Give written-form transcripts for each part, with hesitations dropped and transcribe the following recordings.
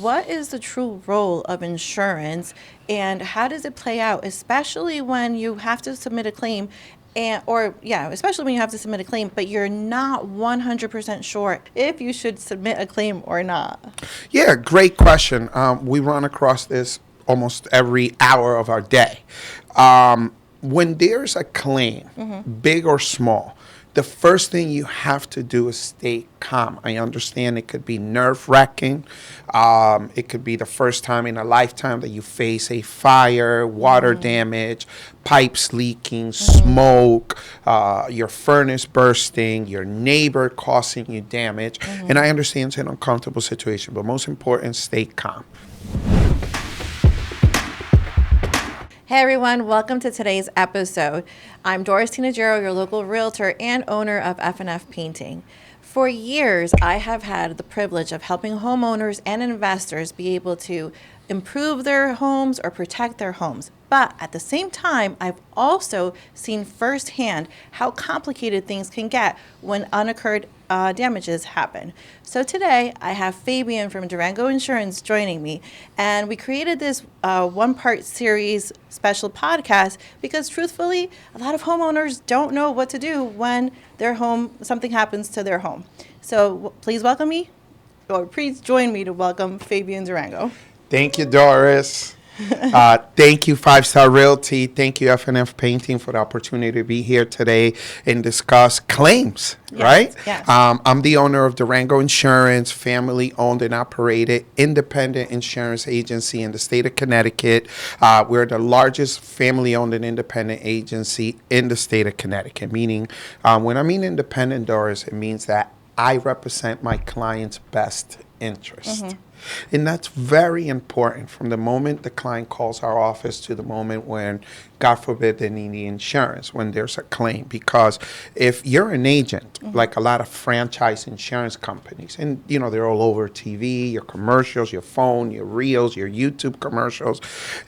what is the true role of insurance and how does it play out, especially when you have to submit a claim especially when you have to submit a claim, but you're not 100% sure if you should submit a claim or not? Yeah, great question. We run across this almost every hour of our day. When there's a claim, big or small, the first thing you have to do is stay calm. I understand it could be nerve-wracking. It could be the first time in a lifetime that you face a fire, water damage, pipes leaking, smoke, your furnace bursting, your neighbor causing you damage. And I understand it's an uncomfortable situation, but most important, stay calm. Hey everyone, welcome to today's episode. I'm Doris Tinajero, your local realtor and owner of F&F Painting. For years, I have had the privilege of helping homeowners and investors be able to improve their homes or protect their homes. But at the same time, I've also seen firsthand how complicated things can get when unoccurred damages happen. So today, I have Fabian from Durango Insurance joining me, and we created this one-part series special podcast because truthfully, a lot of homeowners don't know what to do when their home, something happens to their home. So please join me to welcome Fabian Durango. Thank you, Doris. Thank you, Five Stars Realty. Thank you, F&F Painting, for the opportunity to be here today and discuss claims, right? Yes. I'm the owner of Durango Insurance, family-owned and operated independent insurance agency in the state of Connecticut. We're the largest family-owned and independent agency in the state of Connecticut, meaning when I mean independent, Doris, it means that I represent my client's best interest. And that's very important from the moment the client calls our office to the moment when, God forbid, they need the insurance, when there's a claim. Because if you're an agent, like a lot of franchise insurance companies, and, you know, they're all over TV, your commercials, your phone, your reels, your YouTube commercials,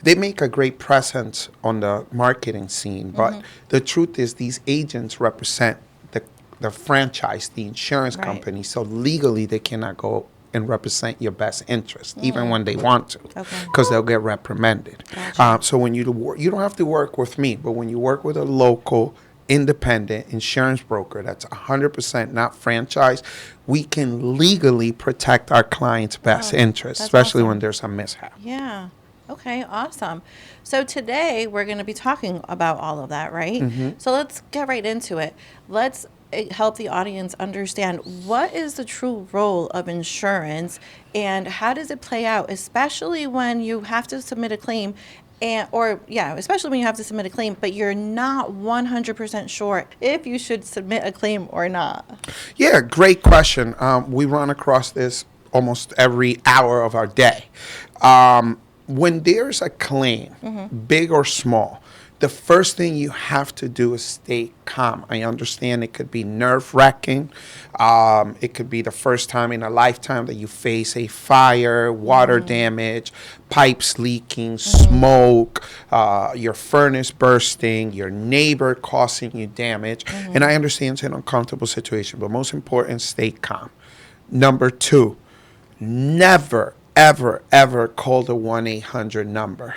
they make a great presence on the marketing scene. But the truth is these agents represent the franchise, the insurance company. So legally, they cannot go and represent your best interest, even when they want to, because they'll get reprimanded. Gotcha. So when you don't have to work with me, but when you work with a local independent insurance broker that's 100% not franchised, we can legally protect our client's best interest, especially when there's a mishap. Yeah. Okay, awesome. So today we're going to be talking about all of that, right? So let's get right into it. Let's help the audience understand what is the true role of insurance and how does it play out, especially when you have to submit a claim especially when you have to submit a claim, but you're not 100% sure if you should submit a claim or not. Yeah, great question. We run across this almost every hour of our day. When there's a claim, big or small, the first thing you have to do is stay calm. I understand it could be nerve-wracking. It could be the first time in a lifetime that you face a fire, water damage, pipes leaking, smoke, your furnace bursting, your neighbor causing you damage. And I understand it's an uncomfortable situation, but most important, stay calm. Number two, never, ever, ever call the 1-800 number.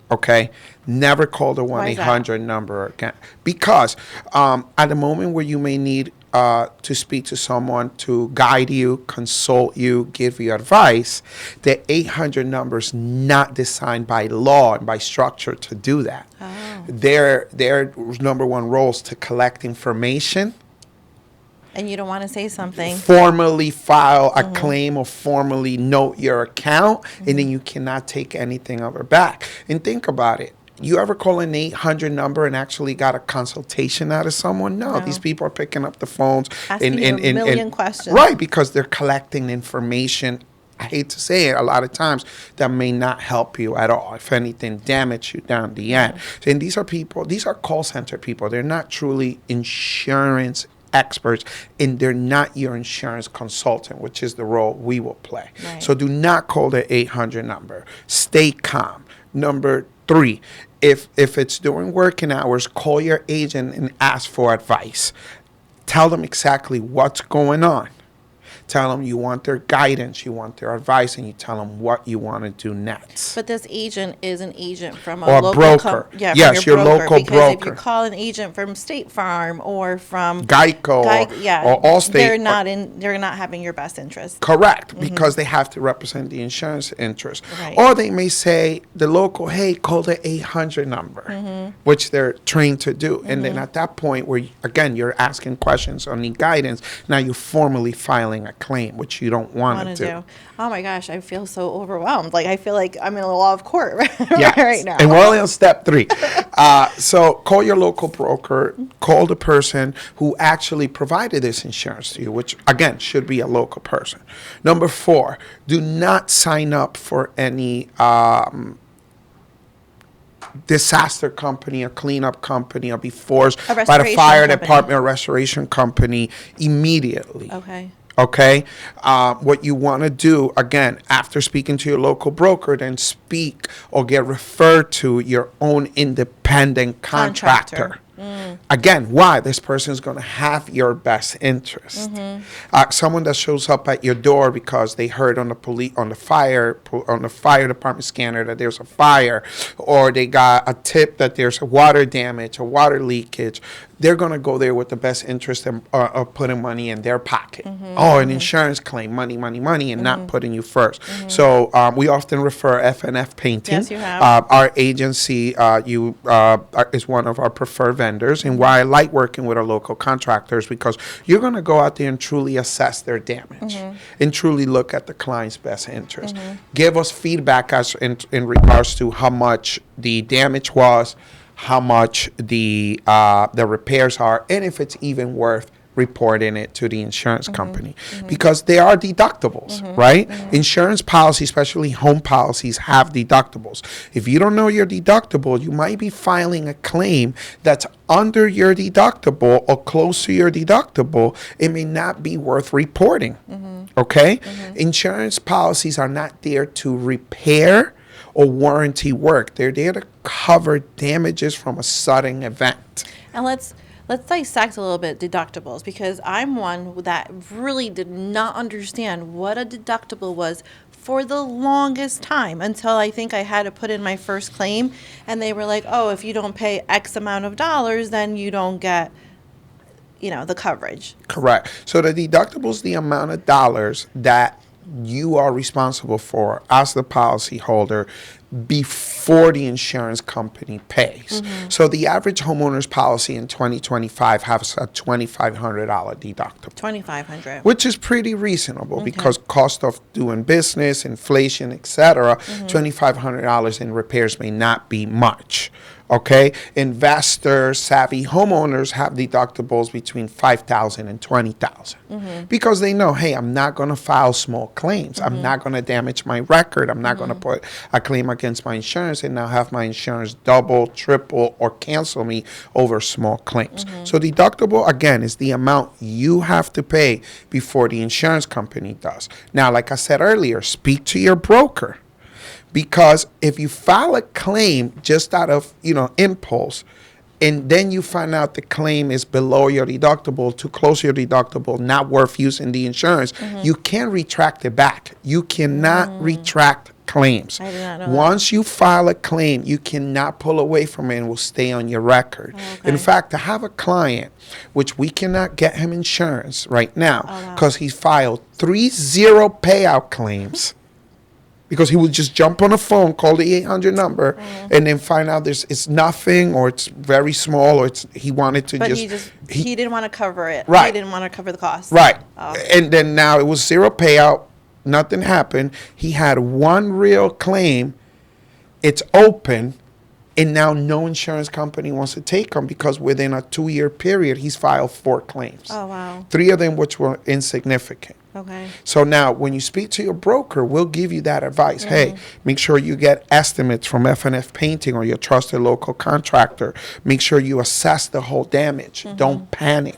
Okay, never call the 1-800 number again, because at the moment where you may need to speak to someone to guide you, consult you, give you advice, the 800 number is not designed by law and by structure to do that. Their number one role is to collect information. And you don't want to say something. Formally file a claim or formally note your account, and then you cannot take anything of it back. And think about it. You ever call an 800 number and actually got a consultation out of someone? No. These people are picking up the phones. Asking you a million questions. Right, because they're collecting information. I hate to say it, a lot of times that may not help you at all. If anything, damage you down the end. And these are call center people. They're not truly insurance experts, and they're not your insurance consultant, which is the role we will play. So do not call the 800 number. Stay calm. Number three, if it's during working hours, call your agent and ask for advice. Tell them exactly what's going on. tell them you want their guidance, you want their advice, and you tell them what you want to do next. But this agent is an agent from a Or local broker. Yes, your local because broker. if you call an agent from State Farm or from Geico or Allstate, they're not having your best interest. Correct, because they have to represent the insurance interest. Right. Or they may say the local, hey, call the 800 number, which they're trained to do. And then at that point where, again, you're asking questions on the guidance, now you're formally filing a claim, which you don't want to do. Oh my gosh, I feel so overwhelmed. Like I feel like I'm in a law of court Yes. right now. And we're only on step 3. So call your local broker, call the person who actually provided this insurance to you, which again should be a local person. Number 4, do not sign up for any disaster company, a cleanup company, or be forced by the fire department or restoration company immediately. Okay. What you want to do, again, after speaking to your local broker, then speak or get referred to your own independent contractor. Again, why? This person is going to have your best interest. Someone that shows up at your door because they heard on the fire department scanner that there's a fire, or they got a tip that there's a water damage, a water leakage. They're going to go there with the best interest of putting money in their pocket. Oh, an insurance claim, money, and not putting you first. So we often refer F&F Painting. Yes, you have. Our agency is one of our preferred vendors, and why I like working with our local contractors, because you're going to go out there and truly assess their damage and truly look at the client's best interest. Give us feedback as in regards to how much the damage was, how much the repairs are, and if it's even worth reporting it to the insurance company, because there are deductibles, right? Insurance policies, especially home policies, have deductibles. If you don't know your deductible, you might be filing a claim that's under your deductible or close to your deductible. It may not be worth reporting, okay? Insurance policies are not there to repair or warranty work. They're there to cover damages from a sudden event. And let's dissect a little bit deductibles, because I'm one that really did not understand what a deductible was for the longest time, until I think I had to put in my first claim, and they were like, oh, if you don't pay X amount of dollars, then you don't get, the coverage. Correct. So the deductible is the amount of dollars that you are responsible for as the policyholder before the insurance company pays. So the average homeowner's policy in 2025 has a $2,500 deductible. $2,500. Which is pretty reasonable because cost of doing business, inflation, etc. $2,500 in repairs may not be much. Okay, investors, savvy homeowners have deductibles between $5,000 and $20,000 because they know, hey, I'm not going to file small claims. I'm not going to damage my record. I'm not going to put a claim against my insurance and now have my insurance double, triple, or cancel me over small claims. So deductible, again, is the amount you have to pay before the insurance company does. Now, like I said earlier, speak to your broker. Because if you file a claim just out of, impulse, and then you find out the claim is below your deductible, too close to your deductible, not worth using the insurance, you can retract it back. You cannot retract claims. I did not know Once you file a claim, you cannot pull away from it and will stay on your record. In fact, I have a client, which we cannot get him insurance right now because he filed 3 zero payout claims. Because he would just jump on a phone, call the 800 number, and then find out it's nothing, or it's very small, or he wanted to but he didn't want to cover it. Right. He didn't want to cover the cost. Right. And then now it was zero payout. Nothing happened. He had one real claim. It's open. And now no insurance company wants to take him because within a 2-year period, he's filed 4 claims. Oh, wow. 3 of them which were insignificant. Okay. So now when you speak to your broker, we'll give you that advice. Hey, make sure you get estimates from F&F Painting or your trusted local contractor. Make sure you assess the whole damage. Don't panic.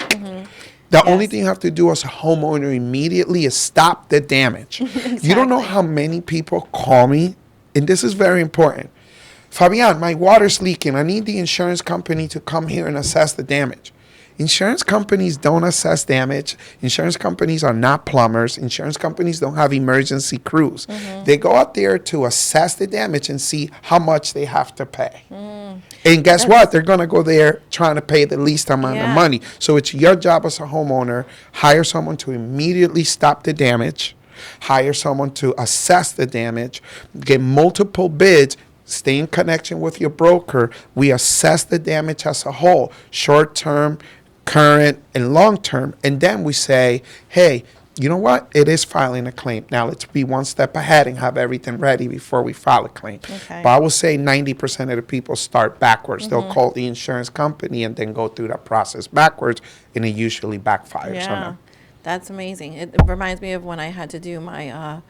The only thing you have to do as a homeowner immediately is stop the damage. You don't know how many people call me, and this is very important. Fabian, my water's leaking. I need the insurance company to come here and assess the damage. Insurance companies don't assess damage. Insurance companies are not plumbers. Insurance companies don't have emergency crews. They go out there to assess the damage and see how much they have to pay. And guess what? They're going to go there trying to pay the least amount of money. So it's your job as a homeowner, hire someone to immediately stop the damage, hire someone to assess the damage, get multiple bids, stay in connection with your broker. We assess the damage as a whole, short-term, current, and long-term. And then we say, hey, you know what? It is filing a claim. Now let's be one step ahead and have everything ready before we file a claim. Okay. But I will say 90% of the people start backwards. They'll call the insurance company and then go through that process backwards, and it usually backfires on them. That's amazing. It reminds me of when I had to do my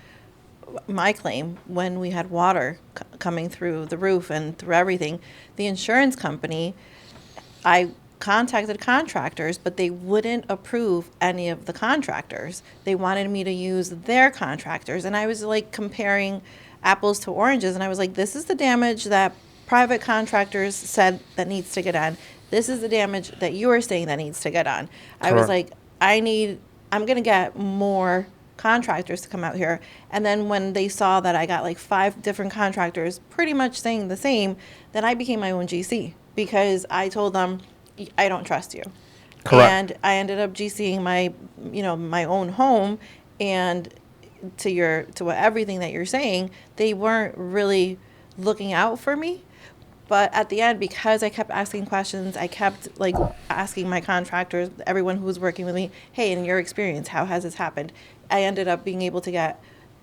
my claim when we had water coming through the roof and through everything. The insurance company, I contacted contractors, but they wouldn't approve any of the contractors. They wanted me to use their contractors. And I was like comparing apples to oranges. And I was like, this is the damage that private contractors said that needs to get done. This is the damage that you are saying that needs to get done. I was like, I'm going to get more contractors to come out here. And then when they saw that I got like 5 different contractors pretty much saying the same, then I became my own GC because I told them, I don't trust you. Correct. And I ended up GCing my own home, and to what everything that you're saying, they weren't really looking out for me. But at the end, because I kept asking questions, I kept like asking my contractors, everyone who was working with me, hey, in your experience, how has this happened? I ended up being able to get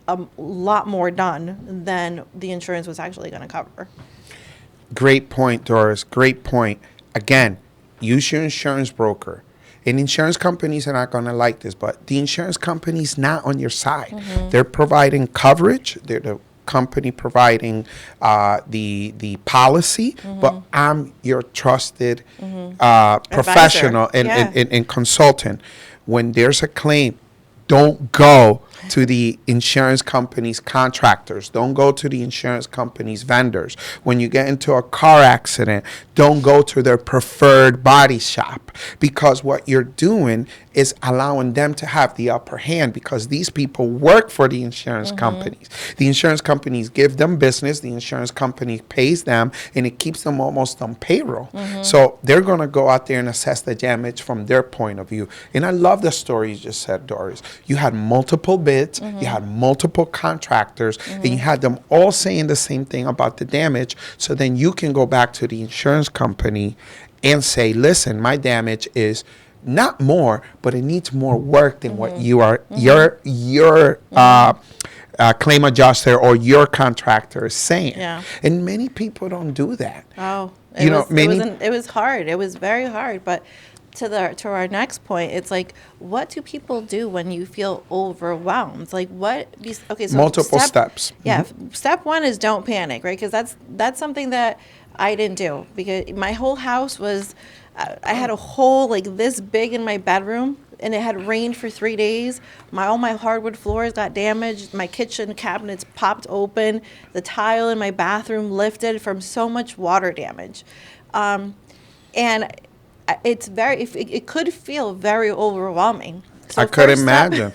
a lot more done than the insurance was actually going to cover. Great point, Doris. Great point. Again, use your insurance broker. And insurance companies are not going to like this, but the insurance company's not on your side. They're providing coverage. They're the company providing the policy, but I'm your trusted professional and consultant. When there's a claim, don't go to the insurance company's contractors. Don't go to the insurance company's vendors. When you get into a car accident, don't go to their preferred body shop, because what you're doing is allowing them to have the upper hand, because these people work for the insurance companies. The insurance companies give them business. The insurance company pays them, and it keeps them almost on payroll. So they're going to go out there and assess the damage from their point of view. And I love the story you just said, Doris. You had multiple bids, you had multiple contractors, and you had them all saying the same thing about the damage. So then you can go back to the insurance company and say, listen, my damage is not more, but it needs more work than what you are, your claim adjuster or your contractor is saying. And many people don't do that. It was hard. It was very hard. But to our next point, it's like, what do people do when you feel overwhelmed? Like so multiple steps. Step 1 is don't panic, right? Because that's something that I didn't do, because my whole house was, I had a hole like this big in my bedroom, and it had rained for 3 days. All my hardwood floors got damaged. My kitchen cabinets popped open. The tile in my bathroom lifted from so much water damage. And it could feel very overwhelming. So I could imagine.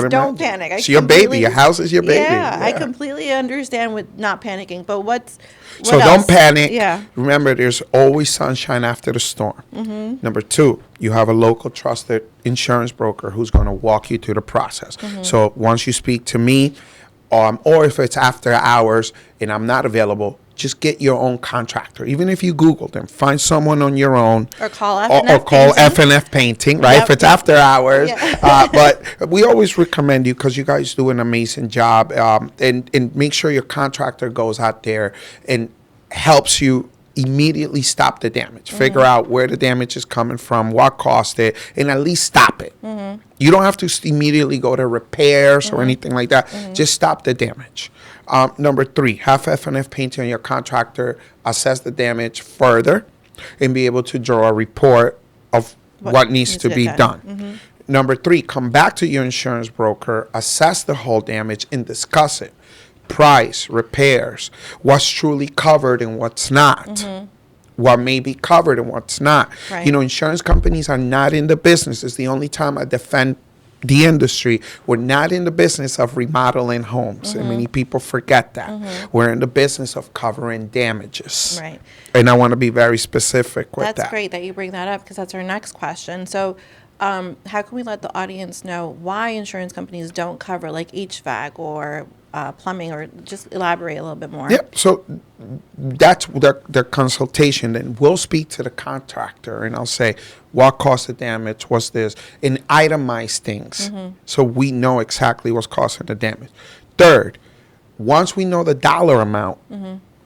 Don't panic. It's your baby. Your house is your baby. Yeah, I completely understand with not panicking. But what so else? Don't panic. Yeah. Remember, there's always sunshine after the storm. Number 2, you have a local trusted insurance broker who's going to walk you through the process. So once you speak to me, or if it's after hours and I'm not available, just get your own contractor. Even if you Google them, find someone on your own. Or call FNF FNF Painting, right? If it's after hours. But we always recommend you, because you guys do an amazing job. And make sure your contractor goes out there and helps you immediately stop the damage. Figure out where the damage is coming from, what caused it, and at least stop it. You don't have to immediately go to repairs or anything like that. Just stop the damage. Number 3, have FNF Painting on your contractor assess the damage further and be able to draw a report of what needs to be done. Number 3, come back to your insurance broker, assess the whole damage, and discuss it. Price, repairs, what's truly covered and what's not. what may be covered and what's not. Right. You know, insurance companies are not in the business. It's the only time I defend the industry. We're not in the business of remodeling homes. And many people forget that. We're in the business of covering damages. Right. And I want to be very specific with that. That's great that you bring that up, because that's our next question. So how can we let the audience know why insurance companies don't cover like HVAC or plumbing, or just elaborate a little bit more? Yep. So that's their consultation. Then we'll speak to the contractor and I'll say, what caused the damage? What's this? And itemize things so we know exactly what's causing the damage. Third, once we know the dollar amount,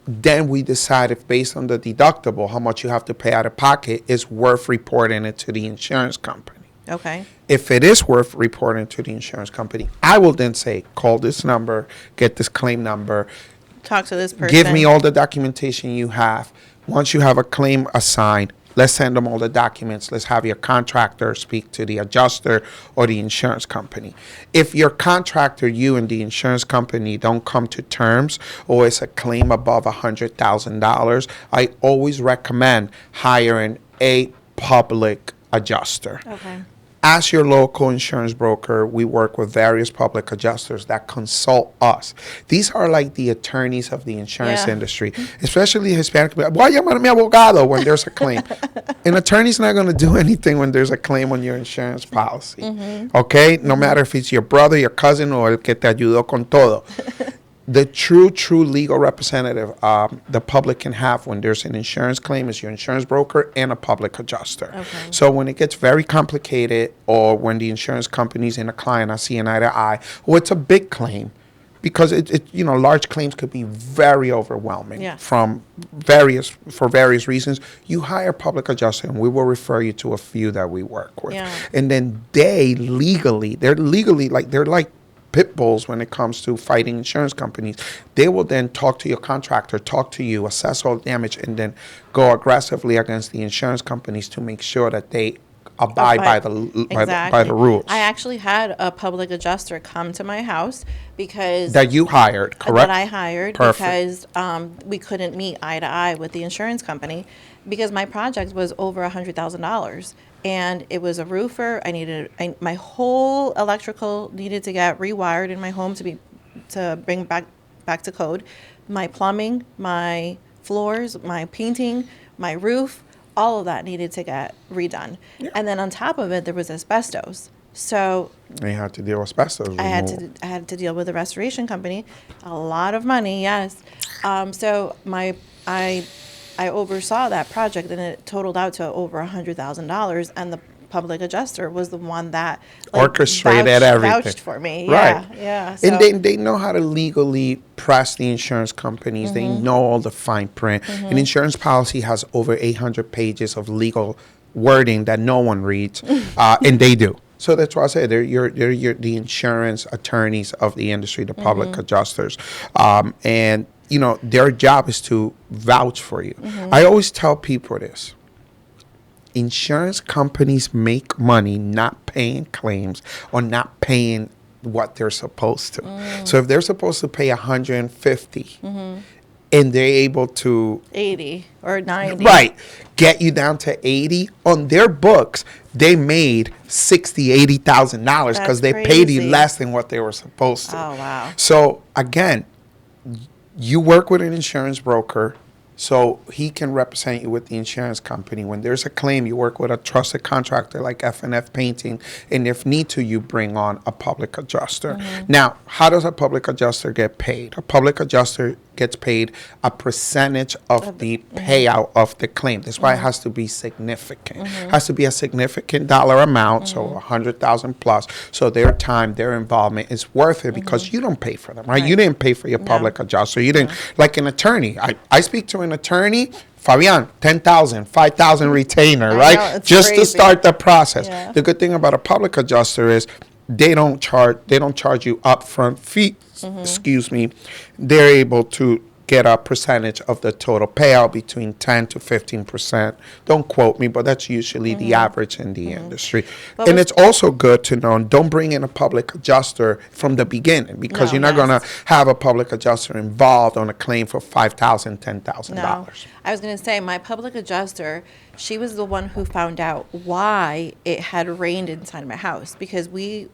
then we decide if, based on the deductible, how much you have to pay out of pocket is worth reporting it to the insurance company. Okay. If it is worth reporting to the insurance company, I will then say, call this number, get this claim number, Talk to this person. give me all the documentation you have. Once you have a claim assigned, let's send them all the documents. Let's have your contractor speak to the adjuster or the insurance company. If your contractor, you and the insurance company don't come to terms, or it's a claim above $100,000, I always recommend hiring a public adjuster. Okay. As your local insurance broker, we work with various public adjusters that consult us. These are like the attorneys of the insurance industry, especially Hispanic. Why llamar a mi abogado when there's a claim? An attorney's not going to do anything when there's a claim on your insurance policy. Okay? No matter if it's your brother, your cousin, or el que te ayudó con todo. The true legal representative the public can have when there's an insurance claim is your insurance broker and a public adjuster. Okay. So when it gets very complicated, or when the insurance companies and the client are seeing eye to eye, or it's a big claim, because large claims could be very overwhelming for various reasons, you hire a public adjuster, and we will refer you to a few that we work with. Yeah. And then they're legally like pit bulls when it comes to fighting insurance companies. They will then talk to your contractor, talk to you, assess all damage, and then go aggressively against the insurance companies to make sure that they abide by the rules. I actually had a public adjuster come to my house because that you hired, correct? That I hired. Perfect. Because we couldn't meet eye to eye with the insurance company, because my project was over $100,000. And it was a roofer. My whole electrical needed to get rewired in my home to bring back to code. My plumbing, my floors, my painting, my roof, all of that needed to get redone. Yeah. And then on top of it, there was asbestos. So you had to deal with asbestos. I had to deal with a restoration company. A lot of money, yes. So I oversaw that project, and it totaled out to over $100,000. And the public adjuster was the one that orchestrated everything, vouched for me. Right. Yeah. So. And they know how to legally press the insurance companies. They know all the fine print. An insurance policy has over 800 pages of legal wording that no one reads, and they do. So that's why I say they're the insurance attorneys of the industry, the public adjusters, and their job is to vouch for you. I always tell people this. Insurance companies make money not paying claims or not paying what they're supposed to. So if they're supposed to pay $150 and they're able to 80 or 90, right, get you down to 80 on their books, they made $80,000 because they paid you less than what they were supposed to. Oh wow! So again, you work with an insurance broker, so he can represent you with the insurance company. When there's a claim, you work with a trusted contractor like F&F Painting, and if need to, you bring on a public adjuster. Now, how does a public adjuster get paid? A public adjuster gets paid a percentage of the payout of the claim. That's why it has to be significant. It has to be a significant dollar amount, so $100,000 plus. So their time, their involvement is worth it because you don't pay for them, right? You didn't pay for your public adjuster. You didn't, like an attorney. I speak to an attorney, Fabian, $10,000, $5,000 retainer, right? Just crazy. To start the process. Yeah. The good thing about a public adjuster is they don't charge you upfront fees. They're able to get a percentage of the total payout between 10 to 15%. Don't quote me, but that's usually the average in the industry. But And it's also good to know, don't bring in a public adjuster from the beginning, because you're not going to have a public adjuster involved on a claim for $5,000, $10,000. No. I was going to say, my public adjuster, she was the one who found out why it had rained inside my house, because we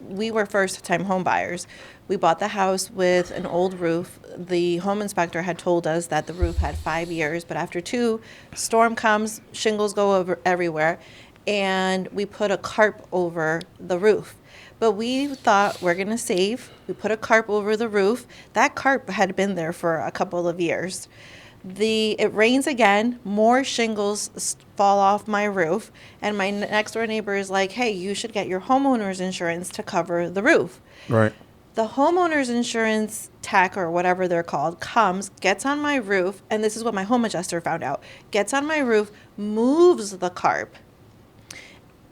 were first-time home buyers. We bought the house with an old roof. The home inspector had told us that the roof had 5 years, but after 2, storm comes, shingles go over everywhere, and we put a carp over the roof. But we thought, we're going to save. We put a carp over the roof. That carp had been there for a couple of years. It rains again, more shingles fall off my roof, and my next door neighbor is like, hey, you should get your homeowner's insurance to cover the roof. Right. The homeowner's insurance tech, or whatever they're called, comes, gets on my roof, and this is what my home adjuster found out, gets on my roof, moves the carp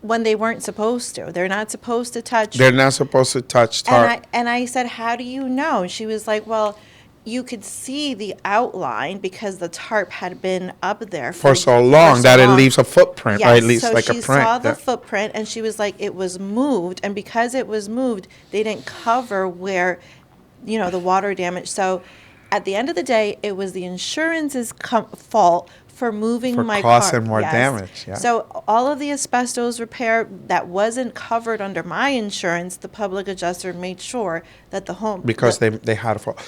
when they weren't supposed to. They're not supposed to touch. They're not supposed to touch tarp. And I said, how do you know? And she was like, well, you could see the outline because the tarp had been up there for so long that it leaves a footprint, yes. right? It leaves so like a she print. saw the footprint, and she was like, it was moved. And because it was moved, they didn't cover where, the water damage. So at the end of the day, it was the insurance's fault for moving my car. For causing more damage, yeah. So all of the asbestos repair that wasn't covered under my insurance, the public adjuster made sure that the home... Because they had a fault.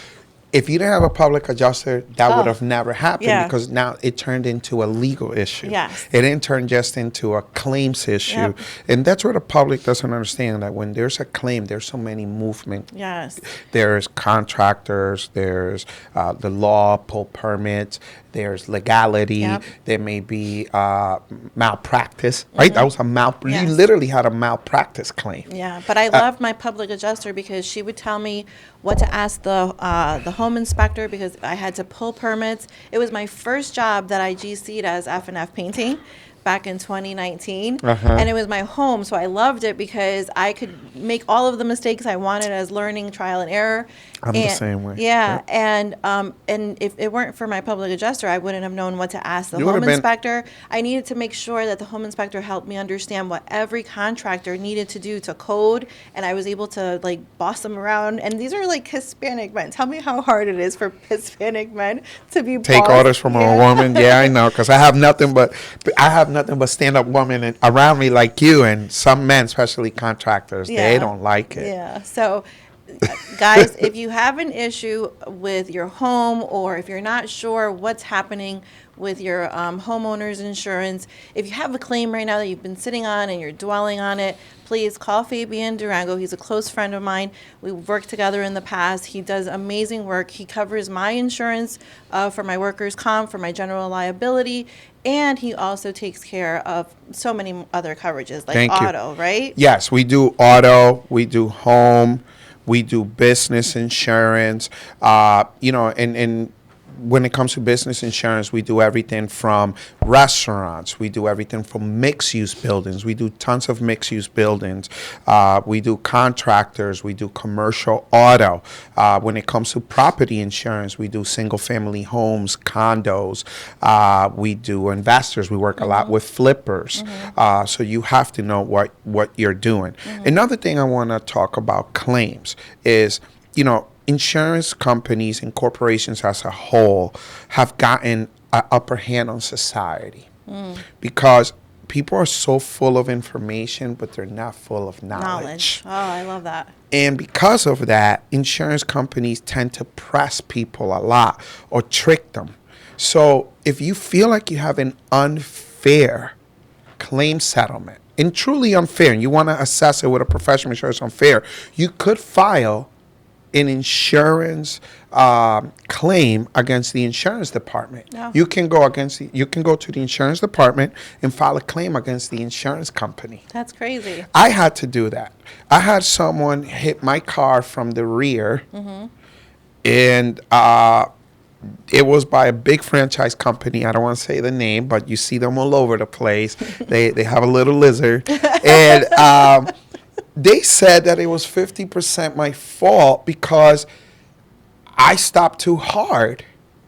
If you didn't have a public adjuster, that would have never happened, because now it turned into a legal issue. Yes. It didn't turn just into a claims issue. Yep. And that's what the public doesn't understand, that when there's a claim, there's so many movement. Yes. There's contractors, there's the law, pull permits, there's legality, Yep. there may be malpractice, right? That was a Yes. You literally had a malpractice claim. Yeah, but I loved my public adjuster because she would tell me what to ask the home inspector, because I had to pull permits. It was my first job that I GC'd as F&F painting back in 2019, and it was my home, so I loved it because I could make all of the mistakes I wanted as learning, trial and error. I'm the same way. Yeah, Yep. and if it weren't for my public adjuster, I wouldn't have known what to ask the You home would've been- inspector. I needed to make sure that the home inspector helped me understand what every contractor needed to do to code, and I was able to boss them around. And these are Hispanic men. Tell me how hard it is for Hispanic men to be Take bossed. orders from a woman. Yeah, I know, because I have nothing but stand-up women around me like you, and some men, especially contractors, they don't like it. Yeah. So, guys, if you have an issue with your home, or if you're not sure what's happening with your homeowner's insurance, if you have a claim right now that you've been sitting on and you're dwelling on it, please call Fabian Durango. He's a close friend of mine. We've worked together in the past. He does amazing work. He covers my insurance for my workers' comp, for my general liability, and he also takes care of so many other coverages like Thank you. auto, right? Yes, we do auto, we do home, we do business insurance, and when it comes to business insurance, we do everything from restaurants. We do everything from mixed-use buildings. We do tons of mixed-use buildings. We do contractors. We do commercial auto. When it comes to property insurance, we do single-family homes, condos. We do investors. We work a lot with flippers. So you have to know what you're doing. Another thing I want to talk about claims is, insurance companies and corporations as a whole have gotten an upper hand on society because people are so full of information, but they're not full of knowledge. Oh, I love that. And because of that, insurance companies tend to press people a lot or trick them. So if you feel like you have an unfair claim settlement, and truly unfair, and you want to assess it with a professional insurance unfair, you could file an insurance claim against the insurance department. Yeah. You can go to the insurance department and file a claim against the insurance company. That's crazy. I had to do that. I had someone hit my car from the rear, and it was by a big franchise company. I don't want to say the name, but you see them all over the place. They have a little lizard, and they said that it was 50% my fault because I stopped too hard.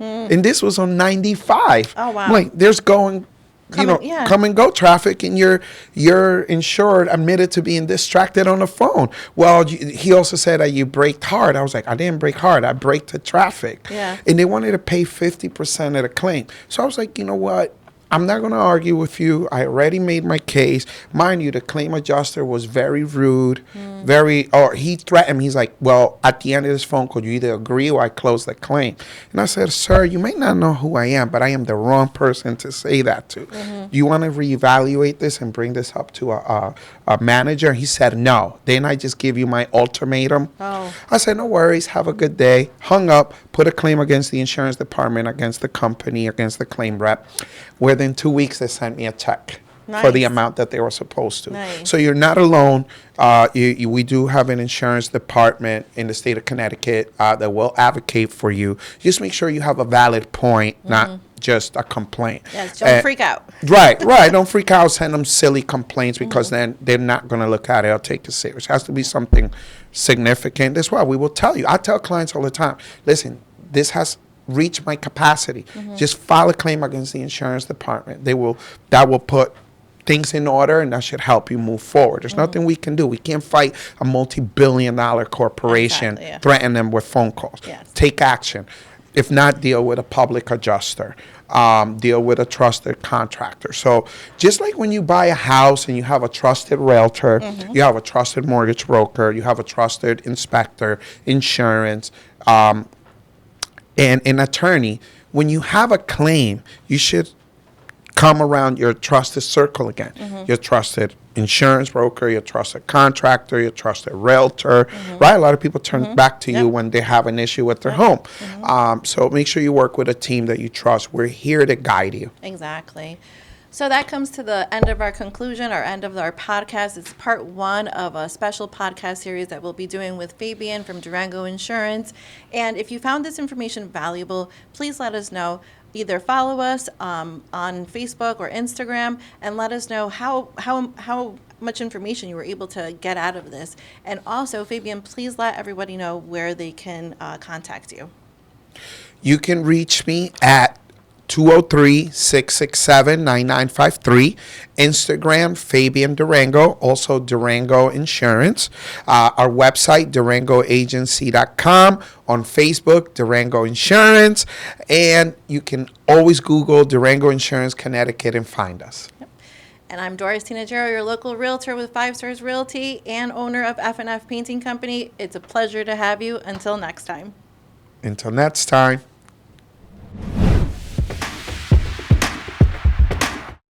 And this was on 95. Oh, wow. I'm like, there's going, come and go traffic, and you're insured admitted to being distracted on the phone. Well, he also said that you braked hard. I was like, I didn't brake hard. I braked the traffic. Yeah. And they wanted to pay 50% of the claim. So I was like, you know what? I'm not going to argue with you. I already made my case. Mind you, the claim adjuster was very rude, he threatened me. He's like, well, at the end of this phone call, you either agree or I close the claim. And I said, sir, you may not know who I am, but I am the wrong person to say that to. Do you want to reevaluate this and bring this up to a manager? He said, no. Then I just give you my ultimatum. Oh. I said, no worries. Have a good day. Hung up, put a claim against the insurance department, against the company, against the claim rep. Within 2 weeks, they sent me a check for the amount that they were supposed to. Nice. So you're not alone. We do have an insurance department in the state of Connecticut that will advocate for you. Just make sure you have a valid point, not just a complaint. Yes, don't freak out. Right. Don't freak out. Send them silly complaints because then they're not going to look at it or take it serious. It has to be something significant. That's why we will tell you. I tell clients all the time, listen, this has reached my capacity. Just file a claim against the insurance department. That will put things in order, and that should help you move forward. There's nothing we can do. We can't fight a multi-billion-dollar corporation, threaten them with phone calls. Yes. Take action. If not, deal with a public adjuster. Deal with a trusted contractor. So just like when you buy a house and you have a trusted realtor, you have a trusted mortgage broker, you have a trusted inspector, insurance, and an attorney, when you have a claim, you should come around your trusted circle again. Your trusted insurance broker, your trusted contractor, your trusted realtor, right? A lot of people turn back to you when they have an issue with their home. So make sure you work with a team that you trust. We're here to guide you. Exactly. So that comes to the end of our conclusion, our end of our podcast. It's part one of a special podcast series that we'll be doing with Fabian from Durango Insurance. And if you found this information valuable, please let us know. Either follow us on Facebook or Instagram and let us know how much information you were able to get out of this. And also, Fabian, please let everybody know where they can contact you. You can reach me at 203-667-9953. Instagram, Fabian Durango, also Durango Insurance. Our website, durangoagency.com. On Facebook, Durango Insurance. And you can always Google Durango Insurance Connecticut and find us. Yep. And I'm Doris Tinajero, your local realtor with Five Stars Realty and owner of F&F Painting Company. It's a pleasure to have you. Until next time. Until next time.